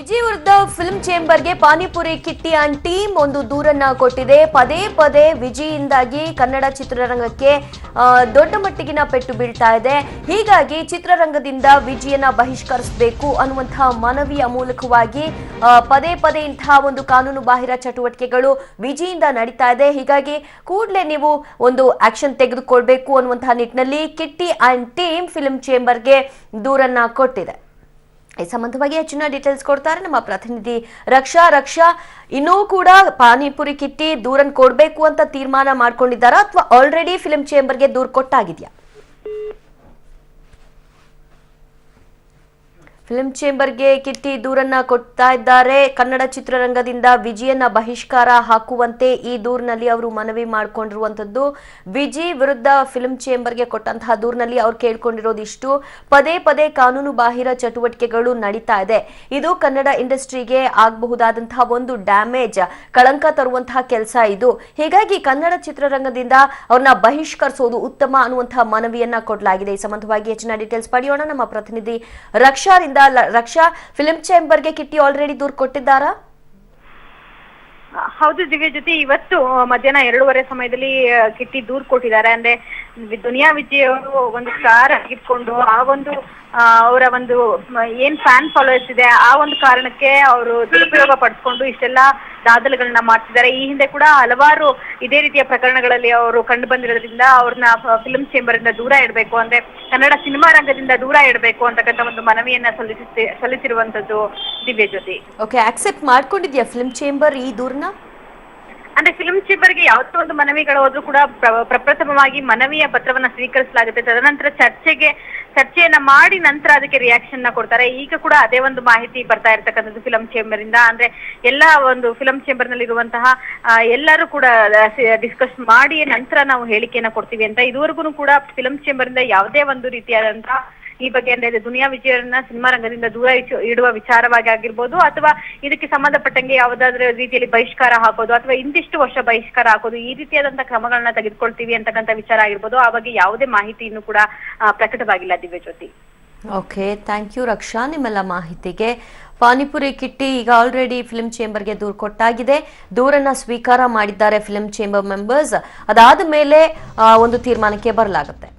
ವಿಜಯ್ ವಿರುದ್ಧ ಫಿಲ್ಮ್ ಚೇಂಬರ್ಗೆ Panipuri Kitty and team ಒಂದು ದೂರನ್ನ ಕೊಟ್ಟಿದೆ. ಪದೇ ಪದೇ ವಿಜಯಿಂದಾಗಿ ಕನ್ನಡ ಚಿತ್ರರಂಗಕ್ಕೆ ದೊಡ್ಡ ಮಟ್ಟಿಗಿನ ಪೆಟ್ಟು ಬೀಳ್ತಾ ಇದೆ. ಹೀಗಾಗಿ ಚಿತ್ರರಂಗದಿಂದ ವಿಜಯನ್ನ ಬಹಿಷ್ಕರಿಸಬೇಕು ಅನ್ನುವಂತಹ ಮನವಿಯ ಮೂಲಕವಾಗಿ ಪದೇ ಪದೇ ಇಂತಹ ಒಂದು ಕಾನೂನು ಬಾಹಿರ ಚಟುವಟಿಕೆಗಳು ವಿಜಯಿಂದ ನಡೀತಾ ಇದೆ. ಹೀಗಾಗಿ ಕೂಡಲೇ ನೀವು ಒಂದು ಆಕ್ಷನ್ ತೆಗೆದುಕೊಳ್ಬೇಕು ಅನ್ನುವಂತಹ ನಿಟ್ಟಿನಲ್ಲಿ ಕಿಟ್ಟಿ ಅಂಡ್ ಟೀಮ್ ಫಿಲ್ಮ್ ಚೇಂಬರ್ಗೆ ದೂರನ್ನ ಕೊಟ್ಟಿದೆ. ಈ ಸಂಬಂಧವಾಗಿ ಹೆಚ್ಚಿನ ಡೀಟೇಲ್ಸ್ ಕೊಡ್ತಾರೆ ನಮ್ಮ ಪ್ರತಿನಿಧಿ ರಕ್ಷಾ. ಇನ್ನೂ ಕೂಡ ಪಾನಿಪುರಿ ಕಿಟ್ಟಿ ದೂರನ್ನು ಕೊಡಬೇಕು ಅಂತ ತೀರ್ಮಾನ ಮಾಡ್ಕೊಂಡಿದ್ದಾರಾ ಅಥವಾ ಆಲ್ರೆಡಿ ಫಿಲ್ಮ್ ಚೇಂಬರ್ಗೆ ದೂರು ಕೊಟ್ಟಾಗಿದೆಯಾ? ಫಿಲ್ಮ್ ಚೇಂಬರ್ಗೆ ಕಿಟ್ಟಿ ದೂರನ್ನ ಕೊಡ್ತಾ ಇದ್ದಾರೆ. ಕನ್ನಡ ಚಿತ್ರರಂಗದಿಂದ ವಿಜಯನ್ನ ಬಹಿಷ್ಕಾರ ಹಾಕುವಂತೆ ಈ ದೂರಿನಲ್ಲಿ ಅವರು ಮನವಿ ಮಾಡಿಕೊಂಡಿರುವಂತದ್ದು. ವಿಜಯ್ ವಿರುದ್ಧ ಫಿಲ್ಮ್ ಚೇಂಬರ್ಗೆ ಕೊಟ್ಟಂತಹ ದೂರಿನಲ್ಲಿ ಅವ್ರು ಕೇಳ್ಕೊಂಡಿರೋದಿಷ್ಟು, ಪದೇ ಪದೇ ಕಾನೂನು ಬಾಹಿರ ಚಟುವಟಿಕೆಗಳು ನಡೀತಾ ಇದೆ. ಇದು ಕನ್ನಡ ಇಂಡಸ್ಟ್ರಿಗೆ ಆಗಬಹುದಾದಂತಹ ಒಂದು ಡ್ಯಾಮೇಜ್, ಕಳಂಕ ತರುವಂತಹ ಕೆಲಸ ಇದು. ಹೀಗಾಗಿ ಕನ್ನಡ ಚಿತ್ರರಂಗದಿಂದ ಅವ್ರನ್ನ ಬಹಿಷ್ಕರಿಸೋದು ಉತ್ತಮ ಅನ್ನುವಂತಹ ಮನವಿಯನ್ನ ಕೊಡಲಾಗಿದೆ. ಈ ಸಂಬಂಧವಾಗಿ ಹೆಚ್ಚಿನ ಡೀಟೇಲ್ಸ್ ಪಡೆಯೋಣ ನಮ್ಮ ಪ್ರತಿನಿಧಿ ರಕ್ಷಾ. ಫಿಲ್ಮ್ ಚೇಂಬರ್ಗೆ ಕಿಟ್ಟಿ ಆಲ್ರೆಡಿ ದೂರು ಕೊಟ್ಟಿದ್ದಾರಾ? ಹೌದು ದಿವ್ಯ ಜೊತೆ, ಇವತ್ತು ಮಧ್ಯಾಹ್ನ 2:30 ಸಮಯದಲ್ಲಿ ಕಿಟ್ಟಿ ದೂರು ಕೊಟ್ಟಿದ್ದಾರೆ. ಅಂದ್ರೆ ದುನಿಯಾ ವಿಜಯ್ ಅವರು ಒಂದು ಸ್ಟಾರ್ ಆಗಿಟ್ಕೊಂಡು ಆ ಒಂದು ಅವರ ಒಂದು ಏನ್ ಫ್ಯಾನ್ ಫಾಲೋವರ್ಸ್ ಇದೆ ಆ ಒಂದು ಕಾರಣಕ್ಕೆ ಅವರು ದುರುಪಯೋಗ ಪಡಿಸ್ಕೊಂಡು ಇಷ್ಟೆಲ್ಲ ದಾಖಲೆಗಳನ್ನ ಮಾಡ್ತಿದ್ದಾರೆ. ಈ ಹಿಂದೆ ಕೂಡ ಹಲವಾರು ಇದೇ ರೀತಿಯ ಪ್ರಕರಣಗಳಲ್ಲಿ ಅವರು ಕಂಡು ಬಂದಿರೋದ್ರಿಂದ ಅವ್ರನ್ನ ಫಿಲ್ಮ್ ಚೇಂಬರ್ ಇಂದ ದೂರ ಇಡಬೇಕು, ಅಂದ್ರೆ ಕನ್ನಡ ಸಿನಿಮಾ ರಂಗದಿಂದ ದೂರ ಇಡಬೇಕು ಅಂತಕ್ಕಂಥ ಒಂದು ಮನವಿಯನ್ನ ಸಲ್ಲಿಸಿರುವಂತದ್ದು ದಿವ್ಯ ಜ್ಯೋತಿ. ಓಕೆ, ಆಕ್ಸೆಪ್ಟ್ ಮಾಡ್ಕೊಂಡಿದ್ಯಾ ಫಿಲ್ಮ್ ಚೇಂಬರ್ ಈ ದೂರನ್ನ? ಅಂದ್ರೆ ಫಿಲ್ಮ್ ಚೇಂಬರ್ಗೆ ಯಾವುದೇ ಒಂದು ಮನವಿಗಳು ಹೋದ್ರೂ ಕೂಡ ಪ್ರಪ್ರಥಮವಾಗಿ ಮನವಿಯ ಪತ್ರವನ್ನ ಸ್ವೀಕರಿಸಲಾಗುತ್ತೆ. ತದನಂತರ ಚರ್ಚೆಯನ್ನ ಮಾಡಿ ನಂತರ ಅದಕ್ಕೆ ರಿಯಾಕ್ಷನ್ ನ ಕೊಡ್ತಾರೆ. ಈಗ ಕೂಡ ಅದೇ ಒಂದು ಮಾಹಿತಿ ಬರ್ತಾ ಇರ್ತಕ್ಕಂಥದ್ದು ಫಿಲ್ಮ್ ಚೇಂಬರ್ ಇಂದ. ಅಂದ್ರೆ ಎಲ್ಲಾ ಒಂದು ಫಿಲ್ಮ್ ಚೇಂಬರ್ ನಲ್ಲಿ ಇರುವಂತಹ ಎಲ್ಲರೂ ಕೂಡ ಡಿಸ್ಕಸ್ ಮಾಡಿ ನಂತರ ನಾವು ಹೇಳಿಕೆಯನ್ನ ಕೊಡ್ತೀವಿ ಅಂತ. ಇದುವರೆಗೂ ಕೂಡ ಫಿಲ್ಮ್ ಚೇಂಬರ್ ಇಂದ ಯಾವುದೇ ಒಂದು ರೀತಿಯಾದಂತಹ ಈ ಬಗ್ಗೆ ಅಂದ್ರೆ ದುನಿಯಾ ವಿಜಯರನ್ನ ಸಿನಿಮಾ ರಂಗದಿಂದ ದೂರ ಇಡುವ ವಿಚಾರವಾಗಿ ಆಗಿರ್ಬೋದು, ಅಥವಾ ಇದಕ್ಕೆ ಸಂಬಂಧಪಟ್ಟಂಗೆ ಯಾವುದಾದ್ರೂ ರೀತಿಯಲ್ಲಿ ಬಹಿಷ್ಕಾರ ಹಾಕೋದು ಅಥವಾ ಇಂದಿಷ್ಟು ವರ್ಷ ಬಹಿಷ್ಕಾರ ಹಾಕೋದು, ಈ ರೀತಿಯಾದಂತಹ ಕ್ರಮಗಳನ್ನ ತೆಗೆದುಕೊಳ್ತೀವಿ ಅಂತಕ್ಕಂಥ ವಿಚಾರ ಆಗಿರ್ಬೋದು, ಆ ಬಗ್ಗೆ ಯಾವುದೇ ಮಾಹಿತಿ ಇನ್ನೂ ಕೂಡ ಪ್ರಕಟವಾಗಿಲ್ಲ ದಿವ್ಯ ಜ್ಯೋತಿ. ಓಕೆ, ಥ್ಯಾಂಕ್ ಯು ರಕ್ಷಾ ನಿಮ್ಮೆಲ್ಲ ಮಾಹಿತಿಗೆ. ಪಾನಿಪುರಿ ಕಿಟ್ಟಿ ಈಗ ಆಲ್ರೆಡಿ ಫಿಲ್ಮ್ ಚೇಂಬರ್ಗೆ ದೂರು ಕೊಟ್ಟಾಗಿದೆ. ದೂರನ್ನ ಸ್ವೀಕಾರ ಮಾಡಿದ್ದಾರೆ ಫಿಲ್ಮ್ ಚೇಂಬರ್ ಮೆಂಬರ್ಸ್. ಅದಾದ ಮೇಲೆ ಒಂದು ತೀರ್ಮಾನಕ್ಕೆ ಬರಲಾಗುತ್ತೆ.